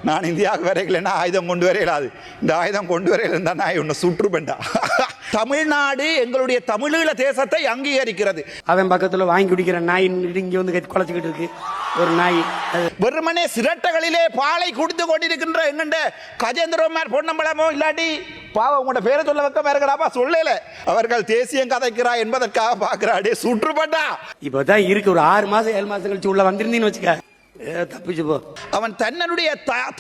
நான் இந்தியாவுக்கு வரைக்கலன்னா ஆயுதம் கொண்டு வரையலாது. இந்த ஆயுதம் கொண்டு வரையில நான் உன்னை சுற்றுப்பேன்டா. தமிழ்நாடு எங்களுடைய தமிழீழ தேசத்தை அங்கீகரிக்கிறது. அவன் பக்கத்தில் வாங்கி குடிக்கிற நாய் இங்கே வந்து குலைச்சிக்கிட்டு இருக்கு ஒரு நாய். வெறுமனே சிரட்டைகளிலே பாலை குடித்து கொண்டிருக்கின்ற எங்கண்ட கஜேந்திரமார் பொன்னம்பலமோ இல்லாட்டி பாவம் உங்களோட பேரை சொல்ல வைக்க இருக்கடாப்பா சொல்லல. அவர்கள் தேசியம் கதைக்கிறா என்பதற்காக பார்க்கிறாடே சுற்றுப்பட்டா. இப்போதான் இருக்கு ஒரு 6 மாசம் 7 மாசம் கழிச்சு உள்ள வந்திருந்தீன்னு வச்சுக்க தப்பிச்சு போ. அவன் தன்னுடைய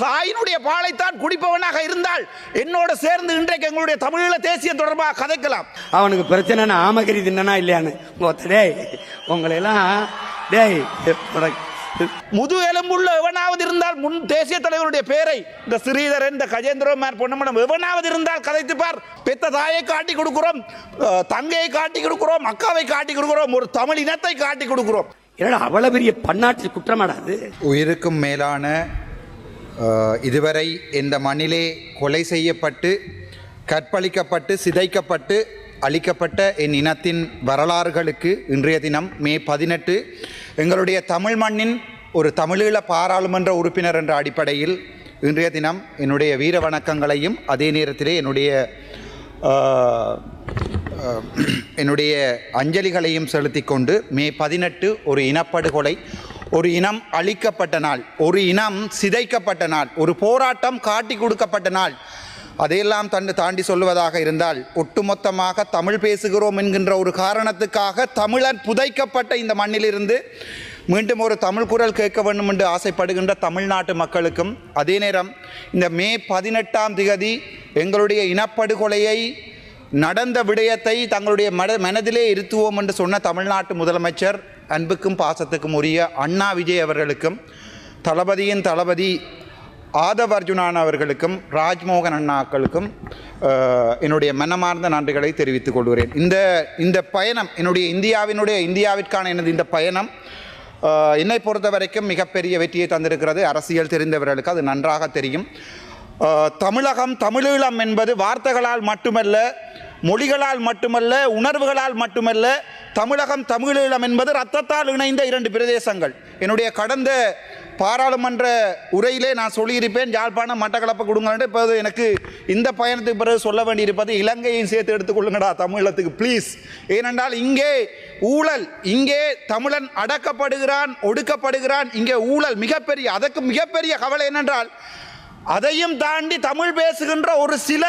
தாயினுடைய பாலைத்தான் குடிப்பவனாக இருந்தால் என்னோட சேர்ந்து இன்றைக்கு எங்களுடைய தமிழீழ தேசியம் தொடர்பாக கதைக்கலாம். அவனுக்கு பிரச்சனை ஆமகரி தின்னா இல்லையான்னு டேய் உங்களை எல்லாம் டேய் முது எலும்புள்ள எவனாவது இருந்தால் முன் தேசிய தலைவருடைய பேரை இந்த ஸ்ரீதரன் இந்த கஜேந்திரமார் பொன்னம்பலம் எவனாவது இருந்தால் கதைத்து பார். பெத்த தாயை காட்டி கொடுக்கிறோம், தங்கையை காட்டி கொடுக்கிறோம், அக்காவை காட்டி கொடுக்கிறோம், ஒரு தமிழ் இனத்தை காட்டி கொடுக்கிறோம். அவ்வளவு பெரிய பன்னாட்டு குற்றமாடாது. உயிருக்கும் மேலான இதுவரை இந்த மண்ணிலே கொலை செய்யப்பட்டு கற்பழிக்கப்பட்டு சிதைக்கப்பட்டு அளிக்கப்பட்ட என் இனத்தின் வரலாறுகளுக்கு இன்றைய தினம் மே 18 எங்களுடைய தமிழ் மண்ணின் ஒரு தமிழீழ பாராளுமன்ற உறுப்பினர் என்ற அடிப்படையில் இன்றைய தினம் என்னுடைய வீர வணக்கங்களையும் அதே நேரத்திலே என்னுடைய அஞ்சலிகளையும் செலுத்தி கொண்டு மே 18 ஒரு இனப்படுகொலை, ஒரு இனம் அழிக்கப்பட்ட நாள், ஒரு இனம் சிதைக்கப்பட்ட நாள், ஒரு போராட்டம் காட்டி கொடுக்கப்பட்ட நாள். அதையெல்லாம் தாண்டி சொல்வதாக இருந்தால் ஒட்டுமொத்தமாக தமிழ் பேசுகிறோம் என்கின்ற ஒரு காரணத்துக்காக தமிழர் புதைக்கப்பட்ட இந்த மண்ணிலிருந்து மீண்டும் ஒரு தமிழ் குரல் கேட்க வேண்டும் என்று ஆசைப்படுகின்ற தமிழ்நாட்டு மக்களுக்கும், அதே நேரம் இந்த மே 18 எங்களுடைய இனப்படுகொலையை நடந்த விடயத்தை தங்களுடைய மனதிலே இருத்துவோம் என்று சொன்ன தமிழ்நாட்டு முதலமைச்சர் அன்புக்கும் பாசத்துக்கும் உரிய அண்ணா விஜய் அவர்களுக்கும், தளபதியின் தளபதி ஆதவ் அர்ஜுனான் அவர்களுக்கும், ராஜ்மோகன் அண்ணாக்களுக்கும் என்னுடைய மனமார்ந்த நன்றிகளை தெரிவித்துக் கொள்கிறேன். இந்த பயணம் இந்தியாவிற்கான எனது இந்த பயணம் என்னை பொறுத்த வரைக்கும் மிகப்பெரிய வெற்றியை தந்திருக்கிறது. அரசியல் தெரிந்தவர்களுக்கு அது நன்றாக தெரியும். தமிழகம் தமிழீழம் என்பது வார்த்தைகளால் மட்டுமல்ல, மொழிகளால் மட்டுமல்ல, உணர்வுகளால் மட்டுமல்ல. தமிழகம் தமிழீழம் என்பது இரத்தத்தால் இணைந்த 2 பிரதேசங்கள். என்னுடைய கடந்த பாராளுமன்ற உரையிலே நான் சொல்லியிருப்பேன், யாழ்ப்பாணம் மட்டக்களப்பு கொடுங்க. இப்போது எனக்கு இந்த பயணத்துக்கு பிறகு சொல்ல வேண்டியிருப்பது இலங்கையும் சேர்த்து எடுத்துக்கொள்ளுங்கடா தமிழத்துக்கு ப்ளீஸ். ஏனென்றால் இங்கே ஊழல், இங்கே தமிழன் அடக்கப்படுகிறான், ஒடுக்கப்படுகிறான். இங்கே ஊழல் மிகப்பெரிய, அதற்கு மிகப்பெரிய கவலை என்னென்றால் அதையும் தாண்டி தமிழ் பேசுகின்ற ஒரு சில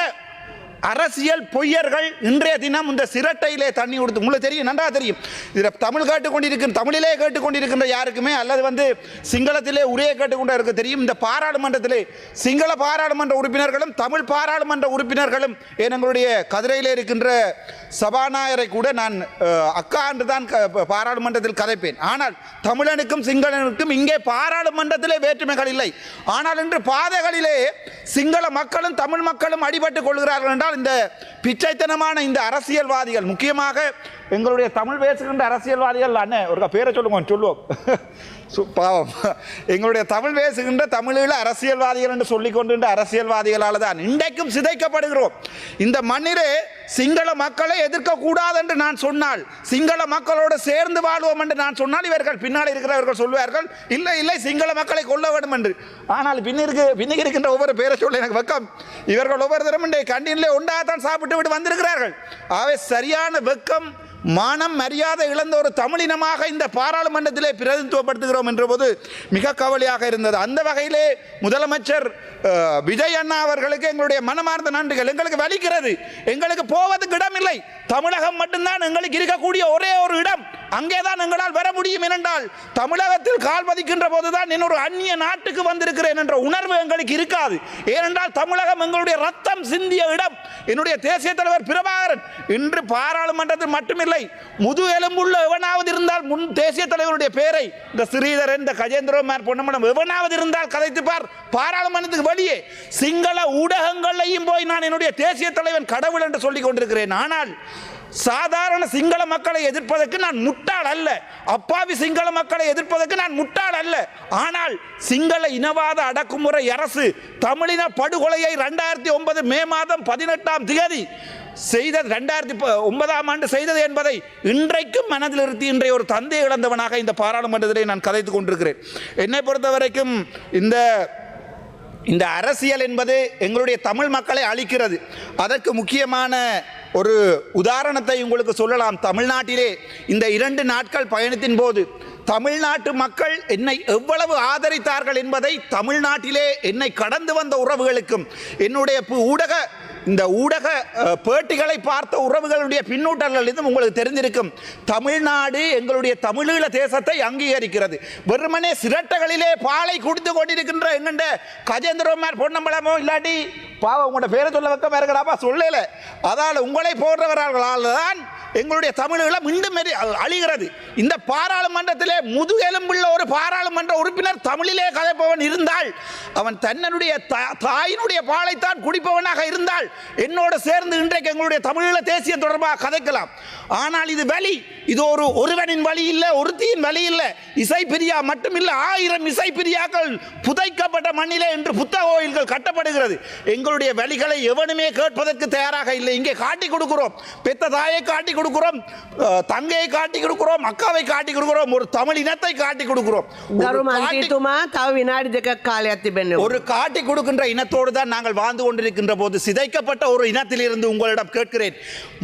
அரசியல் பொய்யர்கள் இன்றைய தினம் இந்த சிரட்டையிலே தண்ணி கொடுத்து, உங்களுக்கு தெரியும், நன்றாக தெரியும். இதில் தமிழ் கேட்டுக்கொண்டிருக்கிற, தமிழிலே கேட்டுக்கொண்டிருக்கின்ற யாருக்குமே அல்லது சிங்களத்திலே உரையை கேட்டுக்கொண்டு இருக்க தெரியும். இந்த பாராளுமன்றத்திலே சிங்கள பாராளுமன்ற உறுப்பினர்களும் தமிழ் பாராளுமன்ற உறுப்பினர்களும் எங்களுடைய கதிரையில் இருக்கின்ற சபாநாயகரை கூட நான் அக்கா என்று தான் பாராளுமன்றத்தில் கதைப்பேன். ஆனால் தமிழனுக்கும் சிங்களனுக்கும் இங்கே பாராளுமன்றத்திலே வேற்றுமைகள் இல்லை. ஆனால் இன்று பாதைகளிலே சிங்கள மக்களும் தமிழ் மக்களும் அடிபட்டுக் கொள்கிறார்கள் என்றால் இந்த பிச்சைத்தனமான இந்த அரசியல்வாதிகள், முக்கியமாக எங்களுடைய தமிழ் பேசுகின்ற அரசியல்வாதிகள், அண்ணன் ஒரு பேரை சொல்லுவோம் பாவம், எங்களுடைய தமிழ் பேசுகின்ற தமிழீழ அரசியல்வாதிகள் என்று சொல்லிக் கொண்டிருந்த அரசியல்வாதிகளால் தான் இன்றைக்கும் சிதைக்கப்படுகிறோம். இந்த மண்ணிலே சிங்கள மக்களை எதிர்க்கக்கூடாது என்று நான் சொன்னால், சிங்கள மக்களோடு சேர்ந்து வாழ்வோம் என்று நான் சொன்னால், இவர்கள் பின்னால் இருக்கிறவர்கள் சொல்வார்கள் இல்லை இல்லை சிங்கள மக்களை கொல்ல வேண்டும் என்று. ஆனால் பின்னுக்கு இருக்கின்ற ஒவ்வொரு பேரை சொல்ல எனக்கு வெக்கம். இவர்கள் ஒவ்வொரு தரம் கண்டினிலே ஒன்றாகத்தான் சாப்பிட்டு விட்டு வந்திருக்கிறார்கள். ஆகவே சரியான வெக்கம், மானம், மரியாதை இழந்த ஒரு தமிழினமாக இந்த பாராளுமன்றத்திலே பிரதிநிதித்துவப்படுத்துகிறோம் என்ற போது மிக கவலையாக இருந்தது. அந்த வகையிலே முதலமைச்சர் விஜய் அண்ணா அவர்களுக்கு எங்களுடைய மனமார்ந்த நன்றிகள். எங்களுக்கு வலிக்கிறது, எங்களுக்கு போவதுக்கு இடம் இல்லை. தமிழகம் மட்டும்தான் எங்களுக்கு இருக்கக்கூடிய ஒரே ஒரு இடம். அங்கேதான் எங்களால் வர முடியும். ஏனென்றால் தமிழகத்தில் கால் பதிக்கின்ற போதுதான் இன்னொரு அந்நிய நாட்டுக்கு வந்திருக்கிறேன் என்ற உணர்வு எங்களுக்கு இருக்காது. ஏனென்றால் தமிழகம் எங்களுடைய ரத்தம் சிந்திய இடம். என்னுடைய தேசிய தலைவர் பிரபாகரன் இன்று பாராளுமன்றத்தில் மட்டுமில்லை, முது எலும்புள்ள எவனாவது இருந்தால் முன் தேசிய தலைவருடைய பேரை இந்த ஸ்ரீதரன், இந்த கஜேந்திரமார் பொன்னம்பலம் எவனாவது இருந்தால் கதைத்து பார். பாராளுமன்றத்துக்கு வெளியே சிங்கள ஊடகங்களையும் போய் நான் என்னுடைய தேசிய தலைவன் கடவுள் என்று சொல்லிக் கொண்டிருக்கிறேன். ஆனால் சாதாரண சிங்கள மக்களை எதிர்ப்பதற்கு நான் முட்டாள் அல்ல, அப்பாவி சிங்கள மக்களை எதிர்ப்பதற்கு நான் முட்டாள் அல்ல. ஆனால் சிங்கள இனவாத அடக்குமுறை அரசு தமிழின படுகொலையை 2009 மே மாதம் 18 செய்தது, 2009 செய்தது என்பதை இன்றைக்கும் மனதில் நிறுத்தி இன்றைய ஒரு தந்தை இழந்தவனாக இந்த பாராளுமன்றத்திலே நான் கதைத்துக் கொண்டிருக்கிறேன். என்னை பொறுத்தவரைக்கும் இந்த அரசியல் என்பது எங்களுடைய தமிழ் மக்களை அழிக்கிறது. அதற்கு முக்கியமான ஒரு உதாரணத்தை உங்களுக்கு சொல்லலாம். தமிழ்நாட்டிலே இந்த 2 நாட்கள் பயணத்தின் போது தமிழ்நாட்டு மக்கள் என்னை எவ்வளவு ஆதரித்தார்கள் என்பதை தமிழ்நாட்டிலே என்னை கடந்து வந்த உறவுகளுக்கும் என்னுடைய ஊடக பேட்டிகளை பார்த்த உறவுகளுடைய பின்னூட்டங்களிலும் உங்களுக்கு தெரிந்திருக்கும். தமிழ்நாடு எங்களுடைய தமிழீழ தேசத்தை அங்கீகரிக்கிறது. வெறுமனே சிரட்டைகளிலே பாலை குடித்து கொண்டிருக்கின்ற எங்கண்ட கஜேந்திரமார் பொன்னம்பலமோ இல்லாட்டி பாவம் உங்களோட பேரை சொல்ல வைக்க இருக்கடாப்பா சொல்லல. அதால் உங்களை போன்றவர்களால் தான் எங்களுடைய தமிழீழம் மீண்டும் அழிகிறது. இந்த பாராளுமன்றத்திலே முதுகெலும்புள்ள ஒரு பாராளுமன்ற உறுப்பினர் தமிழிலே கதைப்பவன் இருந்தால், அவன் தன்னுடைய தாயினுடைய பாலைத்தான் குடிப்பவனாக இருந்தால் என்னோடு சேர்ந்து இன்றைக்கு எங்களுடைய தமிழீழ தேசியம் தொடர்பாக கதைக்கலாம். ஆனால் இது வழி, இது ஒருவனின் வழி இல்லை, ஒருத்தியின் வழி இல்லை. இசை பிரியா மட்டுமில்லை, 1000 இசை பிரியாக்கள் புதைக்கப்பட்ட மண்ணிலே என்று புத்தக கோயில்கள் கட்டப்படுகிறது. எங்களுடைய வழிகளை எவனுமே கேட்பதற்கு தயாராக இல்லை. இங்கே காட்டி கொடுக்கிறோம், பெத்த தாயை காட்டி கொடுக்கிறோம், தங்கையை காட்டி கொடுக்கிறோம், அக்காவை காட்டி கொடுக்கிறோம், ஒரு தமிழ் இனத்தை காட்டி கொடுக்கிறோம். ஒரு காட்டி கொடுக்கின்ற இனத்தோடு தான் நாங்கள் வாழ்ந்து கொண்டிருக்கின்ற போது சிதைக்கப்பட்ட ஒரு இனத்திலிருந்து உங்களிடம் கேட்கிறேன்,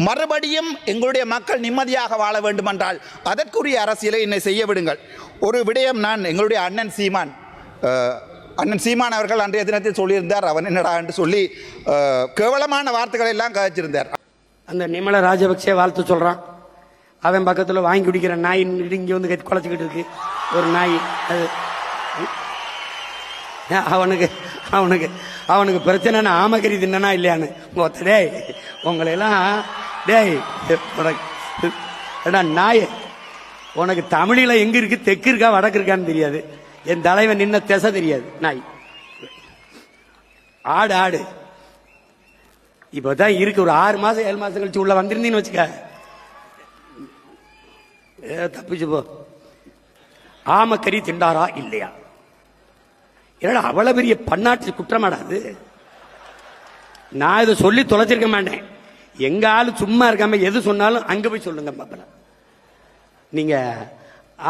மறுபடியும் எங்களுடைய மக்கள் நிம்மதியாக வாழ வேண்டுமென்றால் அதற்குரிய அரசியலை என்னை செய்ய விடுங்கள். ஒரு விடயம் நான் எங்களுடைய அண்ணன் சீமான் அவர்கள் அன்றைய தினத்தில் சொல்லியிருந்தார். அவன் என்னடா என்று சொல்லி கேவலமான வார்த்தைகளை எல்லாம் கதைச்சிருந்தார். அந்த நிமல ராஜபக்சே வாழ்த்து சொல்றான். அவன் பக்கத்தில் வாங்கி குடிக்கிற நாய் இங்கே வந்து குலைச்சிக்கிட்டு இருக்கு ஒரு நாய். அது அவனுக்கு பிரச்சனை ஆமகரி தின்னா இல்லையான்னு டேய் உங்களையெல்லாம் டேய் நாய், உனக்கு தமிழில் எங்க இருக்கு, தெற்கு இருக்கா வடக்கு இருக்கான்னு தெரியாது. என் தலைவன் நின்ன திசை தெரியாது. நாய் ஆடு இப்பதான் இருக்கு. ஒரு 6 மாசம் 7 மாசம் கழிச்சு உள்ள வந்திருந்தீன்னு வச்சுக்க, தப்பிச்சு போ. ஆமக்கறி திண்டாரா இல்லையா? ஏன்னா அவ்வளவு பெரிய பன்னாட்டு குற்றமாடாது. நான் இதை சொல்லி தொலைச்சிருக்க மாட்டேன். எங்க ஆளு சும்மா இருக்காம எது சொன்னாலும் அங்க போய் சொல்லுங்க பாப்பல. நீங்க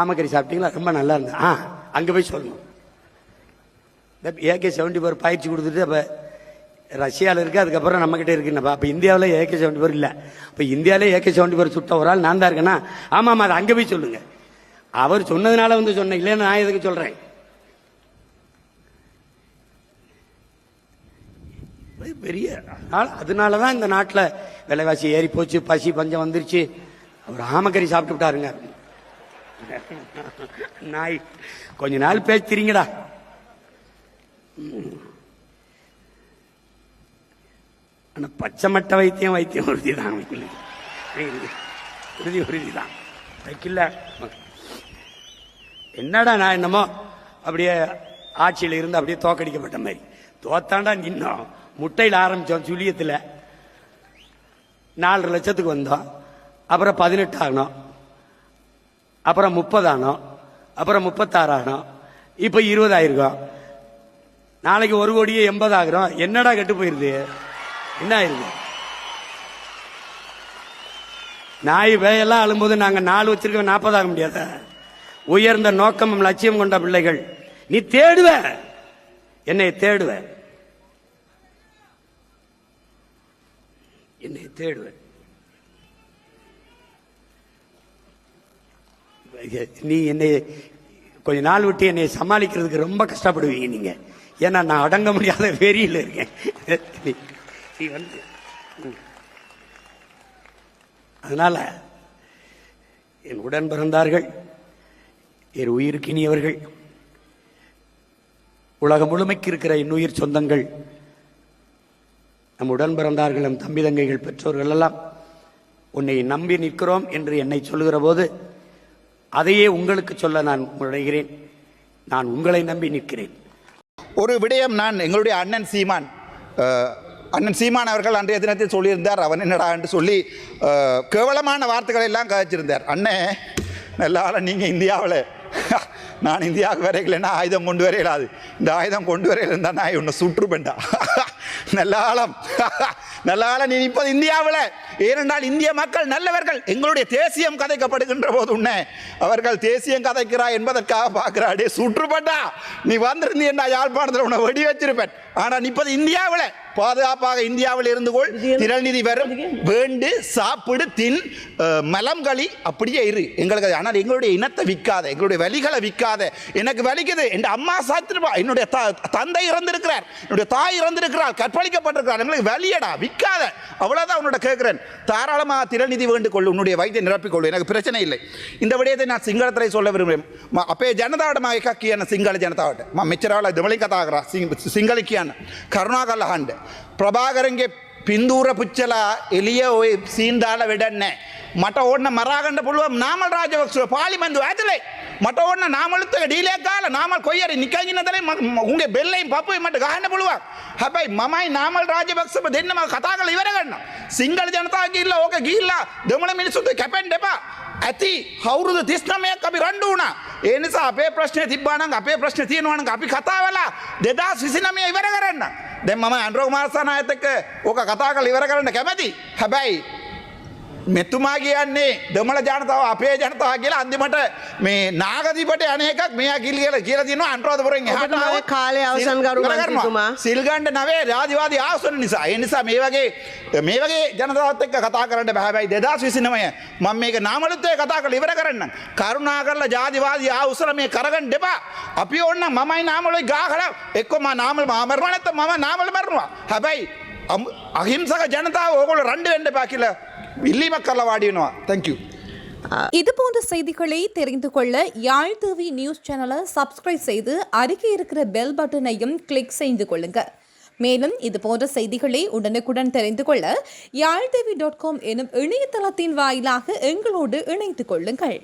ஆமக்கறி சாப்பிட்டீங்களா, ரொம்ப நல்லா இருந்தா அங்க போய் சொல்லணும். AK-74 பயிற்சி கொடுத்துட்டு அப்ப ரஷ்யாவில் இருக்கு, அதுக்கப்புறம் நம்ம கிட்ட இருக்குன்னப்பா. அப்ப இந்தியாவில் AK-74 இல்லை. இப்ப இந்தியாவிலே AK-74 சுட்ட ஒரு ஆள் நான் தான் இருக்கேன்னா, ஆமாம் அது அங்கே போய் சொல்லுங்க. அவர் சொன்னதுனால வந்து சொன்னேன், இல்லைன்னு நான் எதுக்கு சொல்றேன்? பெரிய அதனாலதான் இந்த நாட்டில் விலைவாசி ஏறி போச்சு, பசி பஞ்சம் வந்துருச்சு. அவர் ஆமக்கறி சாப்பிட்டு விட்டாருங்க. நாய் கொஞ்ச நாள் பேசுறீங்கடா. ஆனா பச்சை மட்ட வைத்தியம் உறுதிதான், உறுதிதான் வைக்கல. என்னடா நான் என்னமோ அப்படியே ஆட்சியில் இருந்து அப்படியே தோக்கடிக்கப்பட்ட மாதிரி தோத்தாண்டா நின்னோம். முட்டையில் ஆரம்பிச்சோம், சுழியத்தில் 4 லட்சத்துக்கு வந்தோம், அப்புறம் 18 ஆகணும், அப்புறம் 30 ஆனோம், அப்புறம் 36 ஆகணும், இப்ப 20 ஆயிருக்கோம். நாளைக்கு 1,80,00,000 ஆகிறோம். என்னடா கெட்டு போயிருது? என்ன ஆயிருது? நாய் வேயெல்லாம் அழும்போது நாங்க 4 வச்சிருக்க 40 ஆக முடியாத. உயர்ந்த நோக்கமும் லட்சியம் கொண்ட பிள்ளைகள். நீ தேடுவ, என்னை தேடுவ, என்னை தேடுவ. நீ என்னை கொஞ்ச நாள் விட்டு என்னை சமாளிக்கிறதுக்கு ரொம்ப கஷ்டப்படுவீங்க நீங்க. ஏன்னா நான் அடங்க முடியாத வெறியில் இருக்கேன். அதனால என் உடன் பிறந்தார்கள், என் உயிருக்கினியவர்கள், உலகம் முழுமைக்கு இருக்கிற என் உயிர் சொந்தங்கள், நம் உடன் பிறந்தார்கள், நம் தம்பி தங்கைகள், பெற்றோர்கள் எல்லாம் உன்னை நம்பி நிற்கிறோம் என்று என்னை சொல்லுகிற போது அதையே உங்களுக்கு சொல்ல நான் முனைகிறேன். நான் உங்களை நம்பி நிற்கிறேன். ஒரு விடயம் நான் எங்களுடைய அண்ணன் சீமான் அவர்கள் அன்றைய தினத்தில் சொல்லியிருந்தார். அவன் என்னடா என்று சொல்லி கேவலமான வார்த்தைகளை எல்லாம் கதைச்சிருந்தார். அண்ணே நல்லால நீங்கள் இந்தியாவில், நான் இந்தியாவுக்கு வரைக்கலைன்னா ஆயுதம் கொண்டு வரையிலாது. இந்த ஆயுதம் கொண்டு வரையில் இருந்தால் நான் உன்னை சுற்றுப்பேன்டா. நல்ல ஆழம் நீ இப்போது இந்தியாவில் ஏனென்றால் இந்திய மக்கள் நல்லவர்கள். எங்களுடைய தேசியம் கதைக்கப்படுகின்ற போது உன்னை அவர்கள் தேசியம் கதைக்கிறா என்பதற்காக பார்க்கிறாடே சுற்றுப்பட்டா நீ வந்திருந்தீண்டா யாழ்ப்பாணத்தில் உன்னை வெடி வச்சிருப்பேன். ஆனால் நிற்பது இந்தியாவில் பாதுகாப்பாக இந்தியாவில் இருந்து கொள். திரள்நிதி வரும் வேண்டு சாப்பிடு தின் மலம்களி அப்படியே இரு எங்களுக்கு. ஆனால் எங்களுடைய இனத்தை விற்காத, எங்களுடைய வலிகளை விற்காத. எனக்கு வலிக்குது, என் அம்மா சாத்திருப்பா, என்னுடைய தந்தை இறந்திருக்கிறார், என்னுடைய தாய் இறந்திருக்கிறார், கற்பழிக்கப்பட்டிருக்கிறார், எங்களுக்கு வலியடா விற்காத. அவ்வளோதான் உன்னோட கேட்கிறேன். தாராளமாக திரள்நிதி வேண்டு கொள்ளு, உன்னுடைய வயதை நிரப்பிக்கொள்ளு, எனக்கு பிரச்சனை இல்லை. இந்த விடயத்தை நான் சிங்களத்தில் சொல்ல விரும்புகிறேன். அப்பே ජනතාවට මම එකක් කියන්න සිංහල ජනතාවට. මම මෙච්චරවල දෙමළෙන් කතා කරා සිංහල කියන්න. කරුණාකරලා අහන්න. ප්‍රභාකරන්ගේ පින්දූර පුච්චලා එළිය ඔය සීන් දාලා වැඩක් නැහැ. මට ඕන්න මරාගන්න පුළුවන් නාමල් රාජපක්ෂව පාර්ලිමේන්තුව ඇතුලේ. මට ඕන්න නාමලුත් එක ඩීලයක් ගාලා නාමල් කොයි හරි නිකන් ඉන්න තරේ උන්ගේ බෙල්ලෙන් පපුවේ මට ගහන්න පුළුවන්. හැබැයි මමයි නාමල් රාජපක්ෂව දෙන්නම කතා කරලා ඉවර ගන්නවා. සිංහල ජනතාව ගිහිල්ලා ඕක ගිහිල්ලා දෙමළ මිනිස්සුන්ට කැපෙන්න එපා. ඇති අවුරුදු 39ක් අපි රණ්ඩු වුණා. ඒ නිසා අපේ ප්‍රශ්නේ තිබ්බා නම් අපේ ප්‍රශ්නේ තියෙනවා නම් අපි කතා වෙලා 2029 ඉවර කරන්න. දැන් මම ඇන්ඩ්‍රෝ කුමාරසානායත් එක්ක ඕක කතා කරලා ඉවර කරන්න කැමැති. හැබැයි මෙතුමා කියන්නේ දෙමළ ජනතාව අපේ ජනතාව කියලා අන්තිමට මේ නාගදීපට යන එකක් මෙයා කියලා තියෙනවා අනුරාධපුරෙන් එහාට ඔබතුමාගේ කාලය අවසන් කරු මන්ත්‍රීතුමා. සිල් ගන්න නවේ ජාතිවාදී ආසන නිසා. ඒ නිසා මේ වගේ ජනතාවත් එක්ක කතා කරන්න බෑ. හැබැයි 2029 මම මේක නාමලුත් එක්ක කතා කරලා ඉවර කරන්න. කරුණා කරලා ජාතිවාදී ආසන මේ කරගන්න දෙපා. අපි ඕන්න මමයි නාමලුයි ගාහලා එක්ක මම නාමල් මරනවා නැත්නම් මම නාමල් මරනවා. හැබැයි අහිංසක ජනතාව ඕගොල්ලෝ රණ්ඩු වෙන්න එපා කියලා இது போன்ற செய்திகளை தெரிந்து கொள்ள யாழ் டிவி நியூஸ் சேனலை சப்ஸ்கிரைப் செய்து அருகே இருக்கிற பெல் பட்டனையும் கிளிக் செய்து கொள்ளுங்க. மேலும் இது போன்ற செய்திகளை உடனுக்குடன் தெரிந்து கொள்ள யாழ்டிவி.com எனும் இணையதளத்தின் வாயிலாக எங்களோடு இணைந்து கொள்ளுங்கள்.